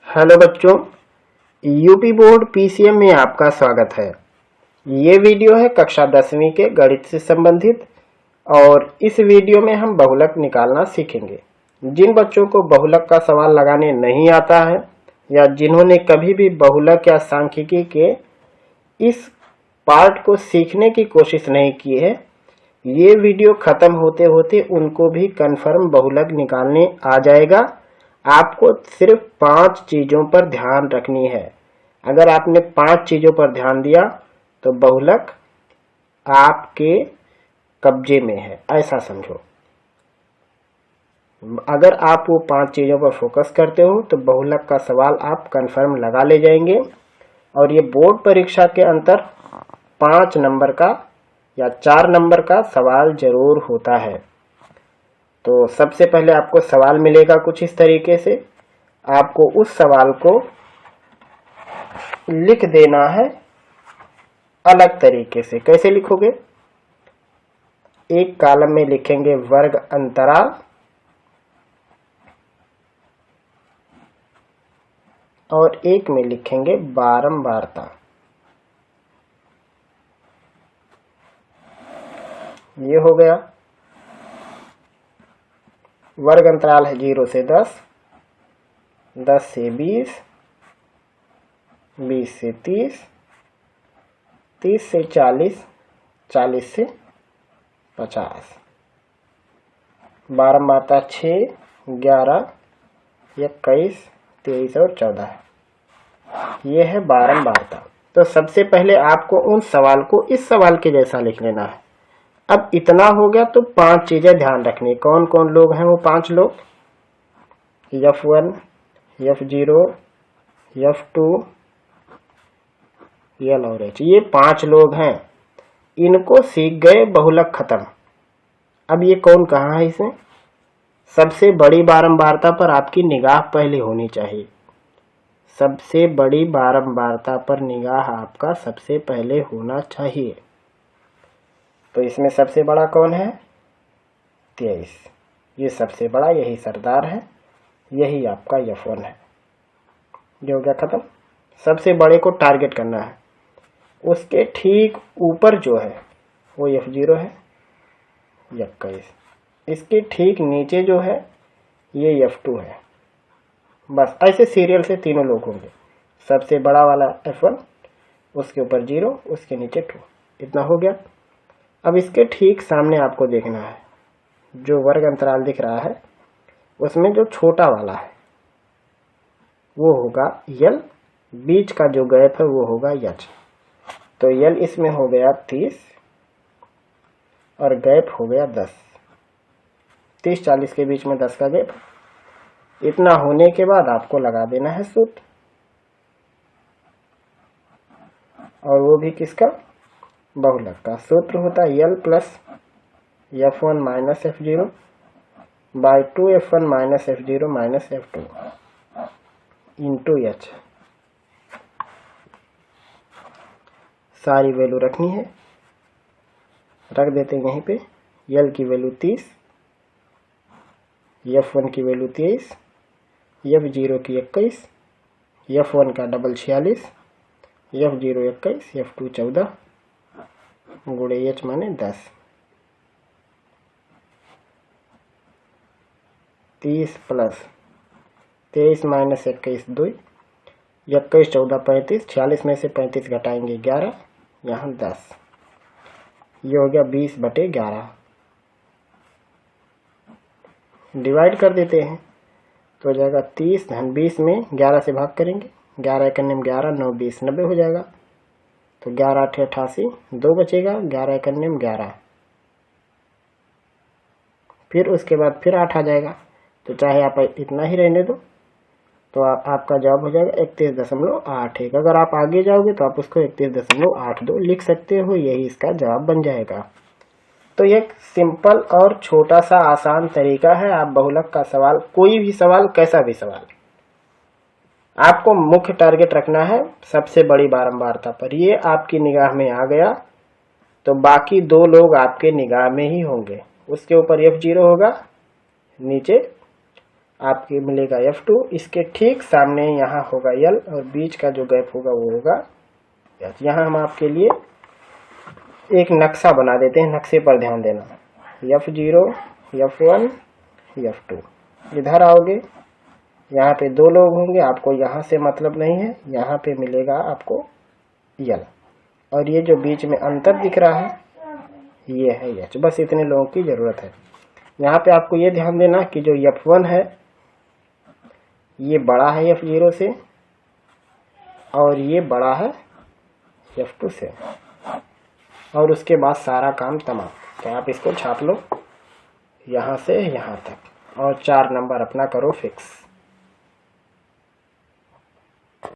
Hello बच्चों, UP board PCM में आपका स्वागत है। ये वीडियो है कक्षा 10वीं के गणित से संबंधित और इस वीडियो में हम बहुलक निकालना सीखेंगे। जिन बच्चों को बहुलक का सवाल लगाने नहीं आता है या जिन्होंने कभी भी बहुलक या सांख्यिकी के इस पार्ट को सीखने की कोशिश नहीं की है, ये वीडियो खत्म होते होते उनको भी कन्फर्म बहुलक निकालने आ जाएगा। आपको सिर्फ 5 चीजों पर ध्यान रखनी है। अगर आपने 5 चीजों पर ध्यान दिया तो बहुलक आपके कब्जे में है, ऐसा समझो। अगर आप वो 5 चीजों पर फोकस करते हो तो बहुलक का सवाल आप कंफर्म लगा ले जाएंगे। और ये बोर्ड परीक्षा के अंतर 5 नंबर का या 4 नंबर का सवाल जरूर होता है। तो सबसे पहले आपको सवाल मिलेगा कुछ इस तरीके से। आपको उस सवाल को लिख देना है अलग तरीके से। कैसे लिखोगे? एक कॉलम में लिखेंगे वर्ग अंतराल और एक में लिखेंगे बारंबारता। ये हो गया। वर्ग अंतराल है 0 से 10, 10 से 20, 20 से 30, 30 से 40, 40 से 50। बारंबारता 6, 11, 21, 23 और 14। ये है बारंबारता। तो सबसे पहले आपको उन सवाल को इस सवाल के जैसा लिख लेना है। अब इतना हो गया तो 5 चीजें ध्यान रखनी। कौन कौन लोग हैं वो 5 लोग? F1, F0, F2, L और H। ये 5 लोग हैं। इनको सीख गए, बहुलक खत्म। अब ये कौन कहाँ है इसमें? सबसे बड़ी बारंबारता पर आपकी निगाह पहले होनी चाहिए। सबसे बड़ी बारंबारता पर निगाह आपका सबसे पहले होना चाहिए। तो इसमें सबसे बड़ा कौन है? 23। ये सबसे बड़ा, यही सरदार है, यही आपका F1 है। ये हो गया खत्म। सबसे बड़े को टारगेट करना है। उसके ठीक ऊपर जो है वो F0 है, 21। इसके ठीक नीचे जो है ये F2 है। बस ऐसे सीरियल से तीनों लोग होंगे। सबसे बड़ा वाला F1, उसके ऊपर 0, उसके नीचे 2। इतना हो गया। अब इसके ठीक सामने आपको देखना है, जो वर्ग अंतराल दिख रहा है उसमें जो छोटा वाला है वो होगा L, बीच का जो गैप है वो होगा H। तो L इसमें हो गया 30 और गैप हो गया 10। 30-40 के बीच में 10 का गैप। इतना होने के बाद आपको लगा देना है सूत्र, और वो भी किसका? बहुलक का। सूत्र होता है L plus F1 minus F0 by 2F1 minus F0 minus F2 into H। सारी वैल्यू रखनी है, रख देते हैं यहीं पे। L की वैल्यू 30, F1 की वैल्यू 23, F0 की 21, F1 का डबल 46, F0 21, F2 14 गुणे H माने 10। 30 प्लस 23 माइनस 21 2, 21 14 35, 46 में से 35 घटाएंगे 11, यहाँ 10। ये हो गया 20/11। डिवाइड कर देते हैं तो हो जाएगा 30 धन 20 में 11 से भाग करेंगे। 11 1 11, 9 20, 90 हो जाएगा। तो 11 8 88, 2 बचेगा। 11 1 11, फिर उसके बाद फिर 8 आ जाएगा। तो चाहे आप इतना ही रहने दो तो आपका जवाब हो जाएगा 31.81। अगर आप आगे जाओगे तो आप उसको 31.82 लिख सकते हो, यही इसका जवाब बन जाएगा। तो एक सिंपल और छोटा सा आसान तरीका है। आप बहुलक का सवाल, कोई भी सवाल, कैसा भी सवाल, आपको मुख्य टारगेट रखना है सबसे बड़ी बारंबारता पर। ये आपकी निगाह में आ गया तो बाकी 2 लोग आपके निगाह में ही होंगे। उसके ऊपर F0 होगा, नीचे आपके मिलेगा F2। इसके ठीक सामने यहाँ होगा L और बीच का जो गैप होगा वो होगा H। यहाँ हम आपके लिए एक नक्शा बना देते हैं, नक्शे पर ध्यान देना। F0, F1, F2। इधर आओगे, यहाँ पे 2 लोग होंगे, आपको यहाँ से मतलब नहीं है, यहाँ पे मिलेगा आपको L और ये जो बीच में अंतर दिख रहा है ये है H। बस इतने लोगों की ज़रूरत है। यहाँ पे आपको ये ध्यान देना कि जो F1 है ये बड़ा है F0 से और ये बड़ा है F2 से, और उसके बाद सारा काम तमाम। तो आप इसको छाप लो यहाँ से यहाँ तक और 4 नंबर अपना करो फिक्स।